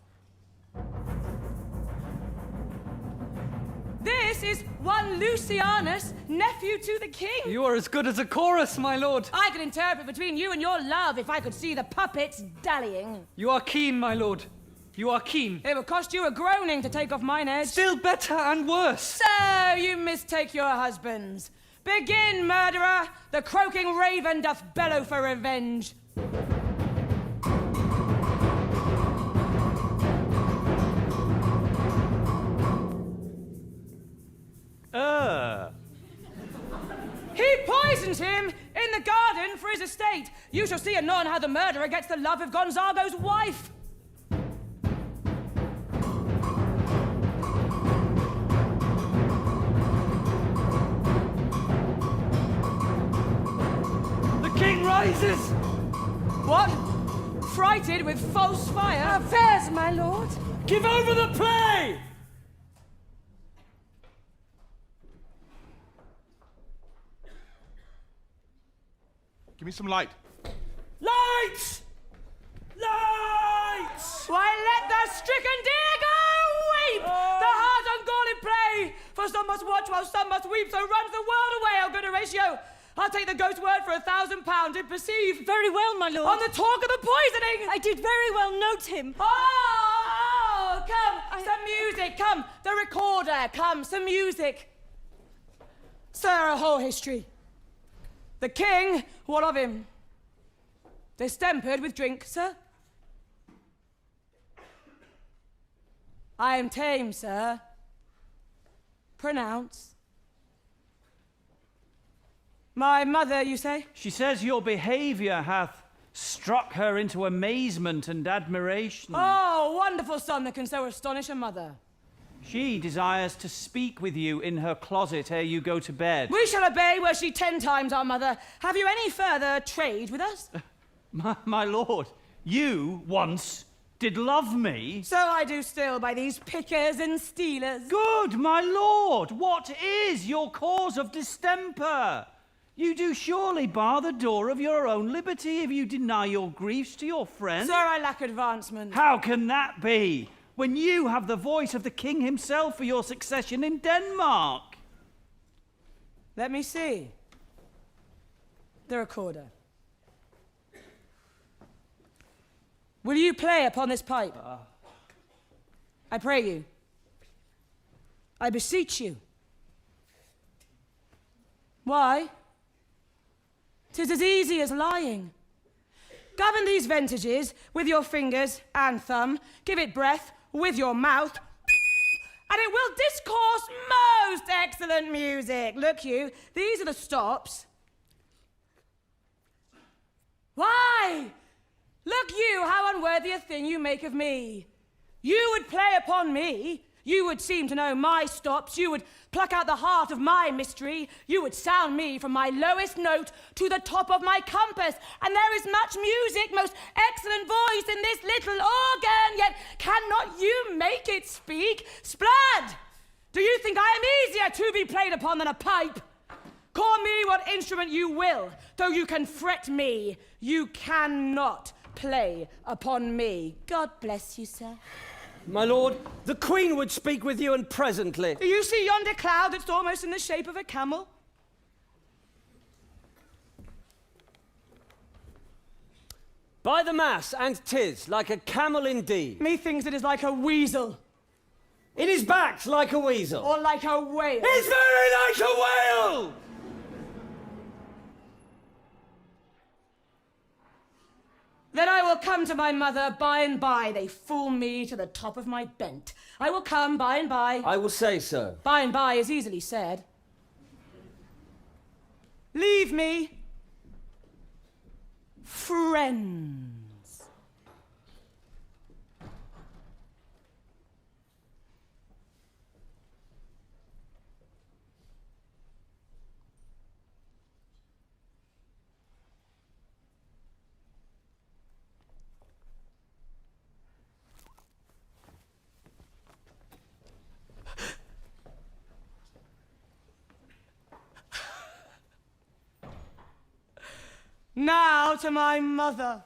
This is one Lucianus, nephew to the king. You are as good as a chorus, my lord. I could interpret between you and your love if I could see the puppets dallying. You are keen, my lord. You are keen. It would cost you a groaning to take off mine edge. Still better and worse. So you mistake your husbands. Begin, murderer! The croaking raven doth bellow for revenge. He poisons him in the garden for his estate. You shall see anon how the murderer gets the love of Gonzago's wife. King rises! What? Frighted with false fire? Affairs, my lord. Give over the play! Give me some light. Lights! Lights! Why, let the stricken deer go weep! The hard ungodly play! For some must watch while some must weep, so runs the world away, O good Horatio! I'll take the ghost's word for £1,000 and perceive. Very well, my lord. On the talk of the poisoning! I did very well note him. Oh, come, some music, come, the recorder, come, some music. Sir, a whole history. The king, what of him? Distempered with drink, sir. I am tame, sir. Pronounce. My mother, you say? She says your behavior hath struck her into amazement and admiration. Oh, wonderful son that can so astonish a mother. She desires to speak with you in her closet ere you go to bed. We shall obey were she 10 times our mother. Have you any further trade with us? My lord, you once did love me. So I do still by these pickers and stealers. Good, my lord. What is your cause of distemper? You do surely bar the door of your own liberty if you deny your griefs to your friend. Sir, I lack advancement. How can that be, when you have the voice of the king himself for your succession in Denmark? Let me see. The recorder. Will you play upon this pipe? I pray you. I beseech you. Why? 'Tis as easy as lying. Govern these ventages with your fingers and thumb. Give it breath with your mouth. And it will discourse most excellent music. Look you, these are the stops. Why? Look you, how unworthy a thing you make of me. You would play upon me. You would seem to know my stops. You would pluck out the heart of my mystery. You would sound me from my lowest note to the top of my compass. And there is much music, most excellent voice in this little organ, yet cannot you make it speak? Splad! Do you think I am easier to be played upon than a pipe? Call me what instrument you will, though you can fret me, you cannot play upon me. God bless you, sir. My lord, the Queen would speak with you, and presently. Do you see yonder cloud that's almost in the shape of a camel? By the mass, and 'tis like a camel indeed. Methinks it is like a weasel, It is backed like a weasel. or like a whale. It's very like a whale! Then I will come to my mother by and by. They fool me to the top of my bent. I will come by and by. I will say so. By and by is easily said. Leave me, friends. Now to my mother.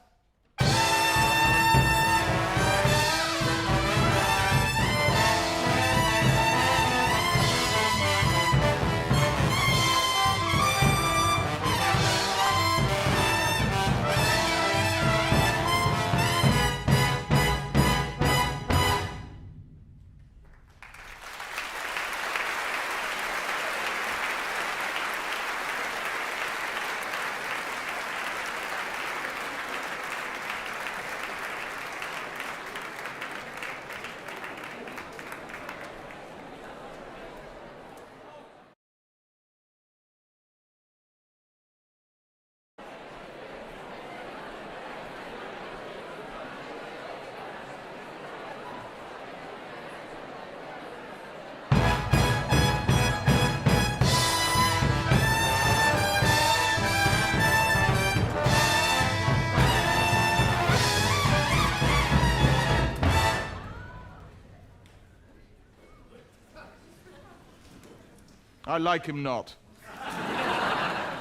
I like him not.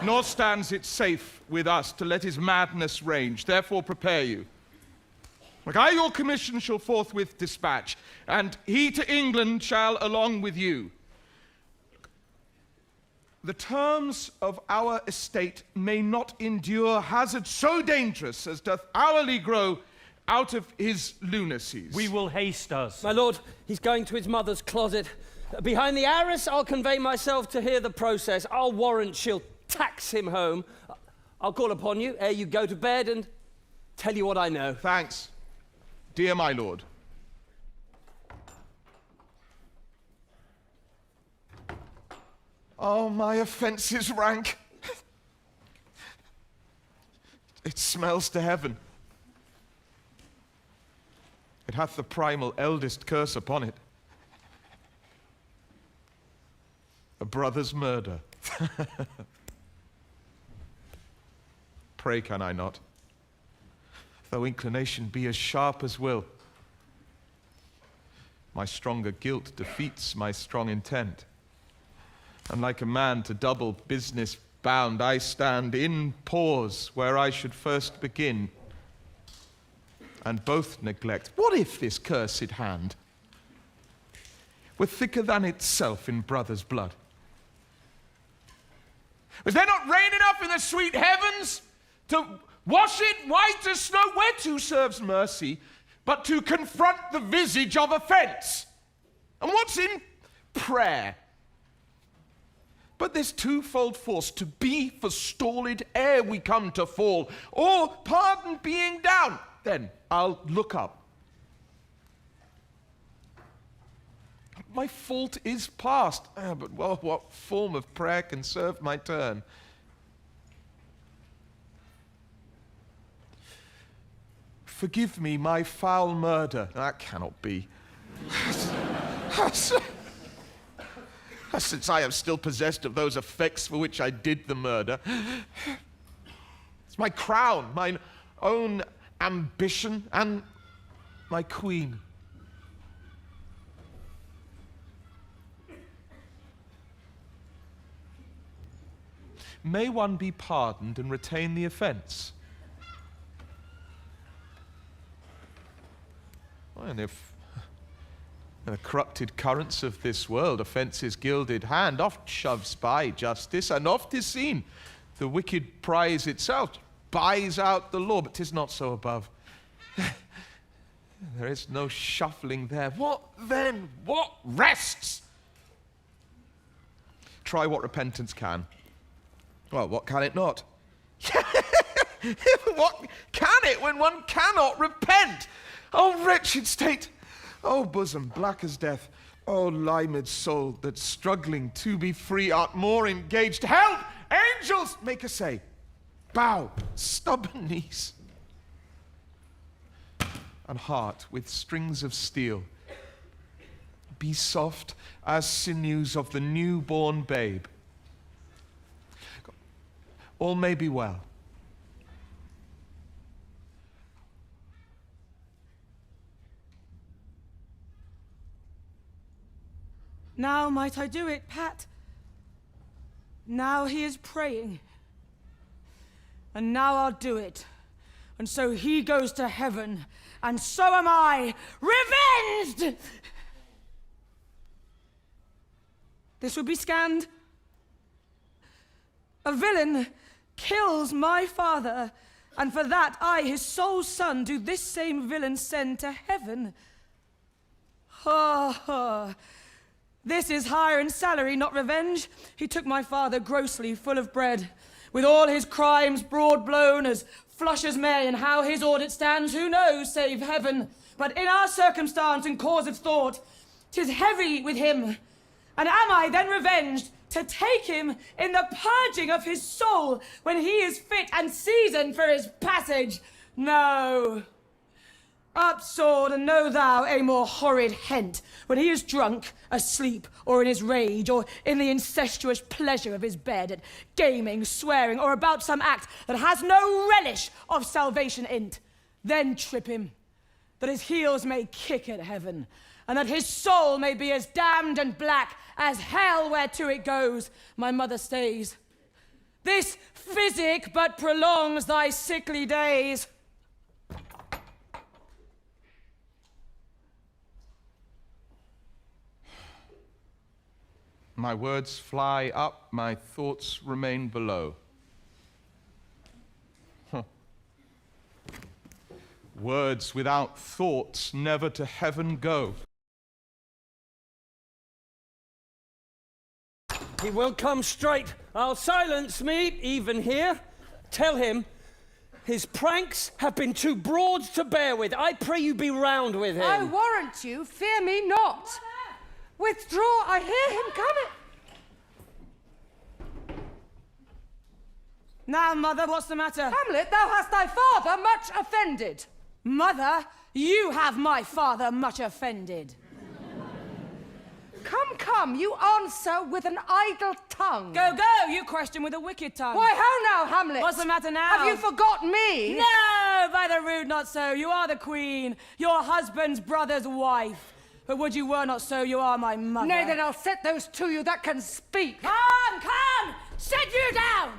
Nor stands it safe with us to let his madness range. Therefore prepare you. Like I your commission shall forthwith dispatch, and he to England shall along with you. The terms of our estate may not endure hazard so dangerous as doth hourly grow out of his lunacies. We will haste us. My lord, he's going to his mother's closet. Behind the arras, I'll convey myself to hear the process. I'll warrant she'll tax him home. I'll call upon you ere you go to bed and tell you what I know. Thanks, dear my lord. Oh, my offense is rank. It smells to heaven. It hath the primal eldest curse upon it. A brother's murder. Pray can I not? Though inclination be as sharp as will, my stronger guilt defeats my strong intent. And like a man to double business bound, I stand in pause where I should first begin, and both neglect. What if this cursed hand were thicker than itself in brother's blood? Was there not rain enough in the sweet heavens to wash it white as snow? Whereto serves mercy but to confront the visage of offense? And what's in prayer but this twofold force, to be forestalled ere we come to fall, or pardon being down? Then I'll look up. My fault is past. But well, what form of prayer can serve my turn? Forgive me my foul murder. That cannot be. Since I am still possessed of those effects for which I did the murder. It's my crown, mine own ambition, and my queen. may one be pardoned and retain the offence? Well, and if the corrupted currents of this world, offence's gilded hand oft shoves by justice, and oft is seen the wicked prize itself buys out the law, but 'tis not so above. There is no shuffling there. What then? What rests? Try what repentance can. Well, what can it not? What can it when one cannot repent? Oh, wretched state! Oh, bosom, black as death! Oh, limed soul, that struggling to be free art more engaged. Help! Angels! Make essay. Bow, stubborn knees. And heart with strings of steel, be soft as sinews of the newborn babe. All may be well. Now might I do it, Pat. Now he is praying. And now I'll do it. And so he goes to heaven, and so am I, revenged! This would be scanned. A villain kills my father, and for that I, his sole son, do this same villain send to heaven. Ha ha. This is hire and salary, not revenge. He took my father grossly, full of bread, with all his crimes broad blown as flush as May, and how his audit stands, who knows, save heaven. But in our circumstance and cause of thought, 'tis heavy with him. And am I then revenged to take him in the purging of his soul when he is fit and seasoned for his passage? No. Up, sword, and know thou a more horrid hent, when he is drunk, asleep, or in his rage, or in the incestuous pleasure of his bed, at gaming, swearing, or about some act that has no relish of salvation in't. Then trip him, that his heels may kick at heaven, and that his soul may be as damned and black as hell whereto it goes. My mother stays. This physic but prolongs thy sickly days. My words fly up, my thoughts remain below. Words without thoughts never to heaven go. He will come straight. I'll silence me, even here. Tell him his pranks have been too broad to bear with. I pray you be round with him. I warrant you, fear me not. Withdraw, I hear him coming. Now, mother, what's the matter? Hamlet, thou hast thy father much offended. Mother, you have my father much offended. Come, come, you answer with an idle tongue. Go, go, you question with a wicked tongue. Why, how now, Hamlet? What's the matter now? Have you forgot me? No, by the rude, not so. You are the queen, your husband's brother's wife. But would you were not so, you are my mother. Nay, then I'll set those to you that can speak. Come, come, set you down.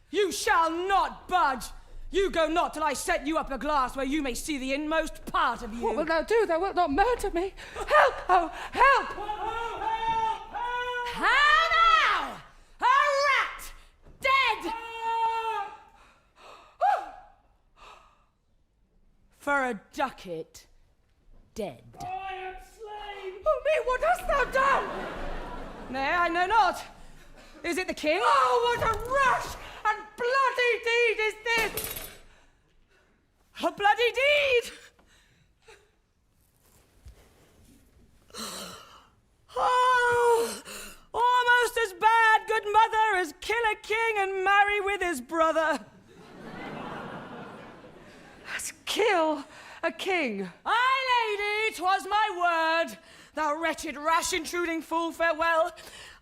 You shall not budge. You go not till I set you up a glass where you may see the inmost part of you. What wilt thou do? Thou wilt not murder me. Help! Oh, help! How now? A rat! Dead! For a ducat, dead. I am slain! Oh, me, what hast thou done? Nay, I know not. Is it the king? Oh, what a rash and bloody deed is this! A bloody deed! Oh, almost as bad, good mother, as kill a king and marry with his brother. As kill a king. Aye, lady, 'twas my word. Thou wretched, rash, intruding fool, farewell.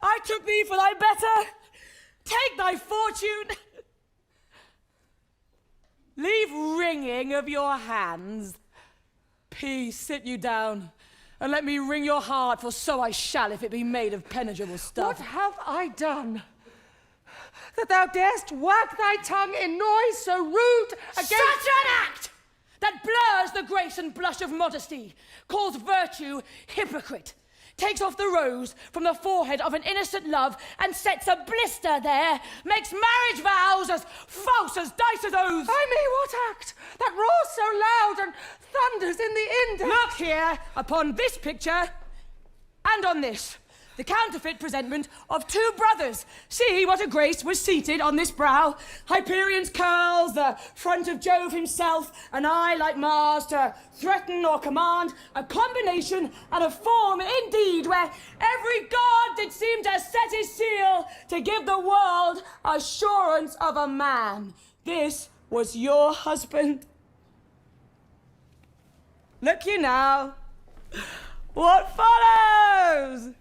I took thee for thy better. Take thy fortune. Leave wringing of your hands. Peace, sit you down, and let me wring your heart, for so I shall, if it be made of penetrable stuff. What have I done? that thou darest wag thy tongue in noise so rude against... Such an act that blurs the grace and blush of modesty, calls virtue hypocrite, takes off the rose from the forehead of an innocent love and sets a blister there, makes marriage vows as false as dice's oaths. By me, what act that roars so loud and thunders in the index? Look here upon this picture and on this, the counterfeit presentment of two brothers. See what a grace was seated on this brow. Hyperion's curls, the front of Jove himself, an eye like Mars to threaten or command, a combination and a form indeed where every god did seem to set his seal to give the world assurance of a man. This was your husband. Look you now. What follows?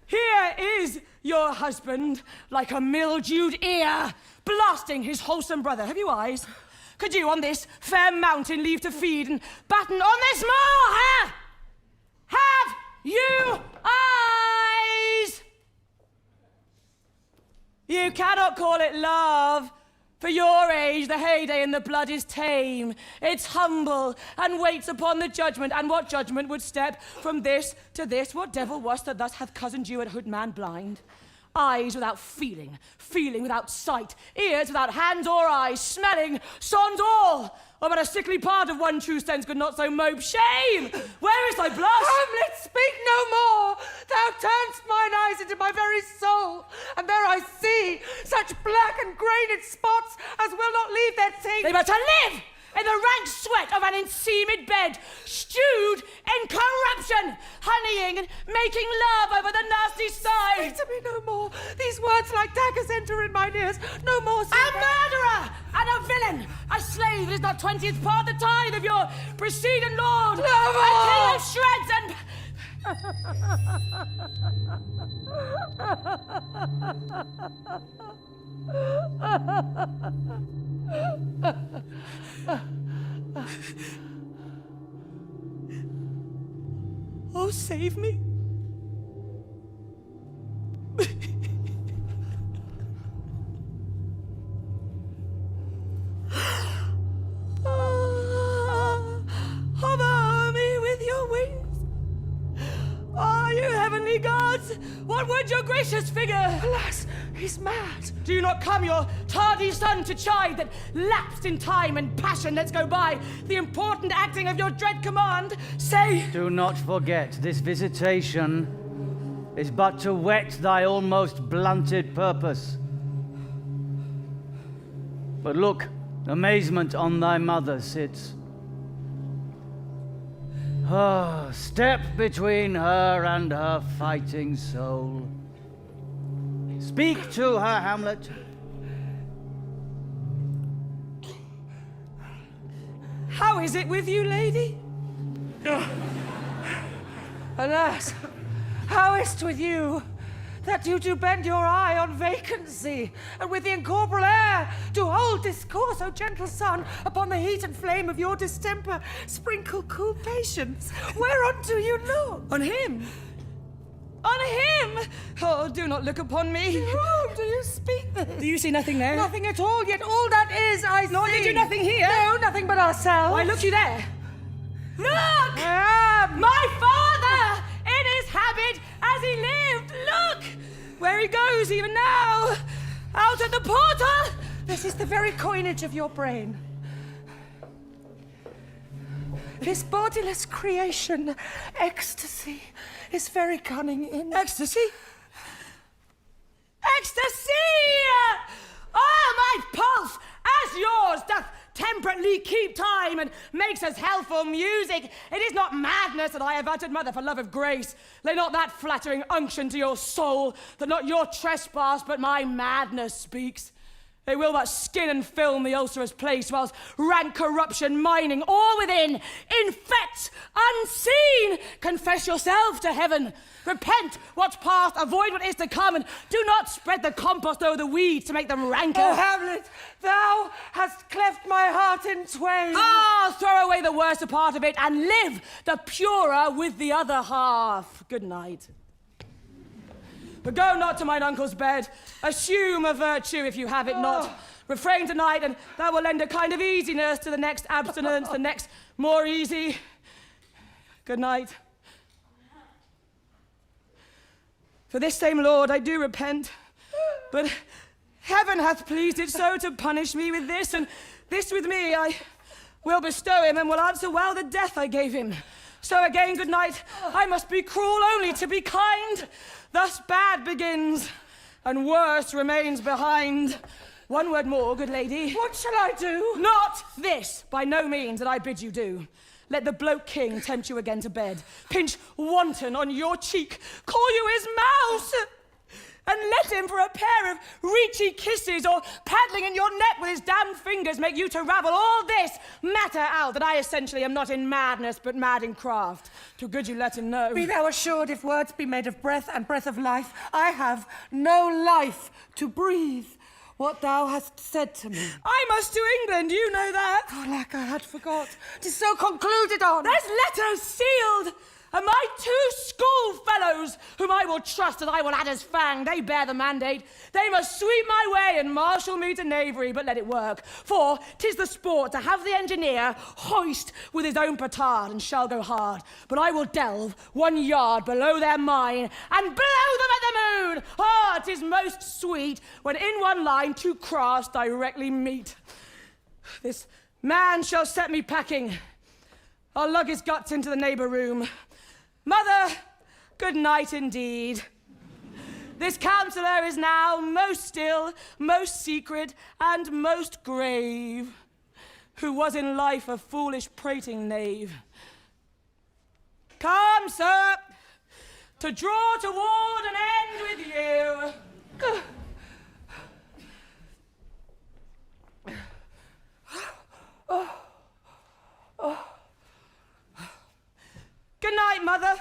Here is your husband, like a mildewed ear, blasting his wholesome brother. Have you eyes? Could you on this fair mountain leave to feed and batten on this moor, huh? Have you eyes? You cannot call it love. For your age, the heyday in the blood is tame. It's humble and waits upon the judgment. And what judgment would step from this to this? What devil was't that thus hath cozened you and hood man blind? Eyes without feeling, feeling without sight, ears without hands or eyes, smelling sans all. Oh, but a sickly part of one true sense could not so mope. Shame! Where is thy blush? Hamlet, speak no more! Thou turn'st mine eyes into my very soul, and there I see such black and grained spots as will not leave their ting. They but to live in the rank sweat of an enseamed bed, stewed in corruption, honeying and making love over the nasty side. Speak to me no more. These words like daggers enter in mine ears. No more. A murderer and a villain, a slave that is not 20th part the tithe of your preceding lord, a king of shreds and... Oh, save me. Hover me with your wings. Oh, you heavenly gods, what would your gracious figure? Alas, he's mad. Do you not come your tardy son to chide that lapsed in time and passion lets go by the important acting of your dread command? Say... Do not forget, this visitation is but to whet thy almost blunted purpose. But look, amazement on thy mother sits. Ah, step between her and her fighting soul. Speak to her, Hamlet. How is it with you, lady? Alas, how is't with you that you do bend your eye on vacancy, and with the incorporeal air do hold discourse, O gentle son, upon the heat and flame of your distemper, sprinkle cool patience, whereunto you look? On him? On him! Oh, do not look upon me. To whom do you speak this? Do you see nothing there? Nothing at all, yet all that is I Nor see. did you nothing here? No, nothing but ourselves. Why, look you there. Look! I am. My father! In his habit as he lived! Look! Where he goes even now! Out at the portal! This is the very coinage of your brain. This bodiless creation, ecstasy, is very cunning in... Ecstasy? Ecstasy! Oh, my pulse, as yours, doth temperately keep time and makes us healthful music. It is not madness that I have uttered, mother, for love of grace. Lay not that flattering unction to your soul, that not your trespass, but my madness speaks. They will but skin and film the ulcerous place, whilst rank corruption mining all within, infects unseen. Confess yourself to heaven. Repent what's past, avoid what is to come, and do not spread the compost over the weeds to make them ranker. Oh, Hamlet, thou hast cleft my heart in twain. Ah, throw away the worst part of it, and live the purer with the other half. Good night. But go not to mine uncle's bed. Assume a virtue if you have it not. Refrain tonight, and that will lend a kind of easiness to the next abstinence, the next more easy. Good night. For this same Lord I do repent, but heaven hath pleased it so to punish me with this, and this with me I will bestow him, and will answer well the death I gave him. So again, good night. I must be cruel only to be kind. Thus bad begins, and worse remains behind. One word more, good lady. What shall I do? Not this, by no means, that I bid you do. Let the bloke king tempt you again to bed, pinch wanton on your cheek, call you his mouse, and let him for a pair of reachy kisses or paddling in your neck with his damned fingers make you to ravel all this matter out, that I essentially am not in madness but mad in craft. Too good you let him know. Be thou assured, if words be made of breath and breath of life, I have no life to breathe what thou hast said to me. I must to England, you know that. Oh, lack, I had forgot. 'Tis so concluded on. There's letters sealed, and my 2 schoolfellows, whom I will trust as I will adder's fang, they bear the mandate. They must sweep my way and marshal me to knavery, but let it work. For 'tis the sport to have the engineer hoist with his own petard, and shall go hard. But I will delve 1 yard below their mine, and blow them at the moon. Ah, 'tis most sweet when in one line 2 crafts directly meet. This man shall set me packing. I'll lug his guts into the neighbour room. Mother, good night indeed. This counsellor is now most still, most secret, and most grave, who was in life a foolish prating knave. Come, sir, to draw toward an end with you. Good night, Mother.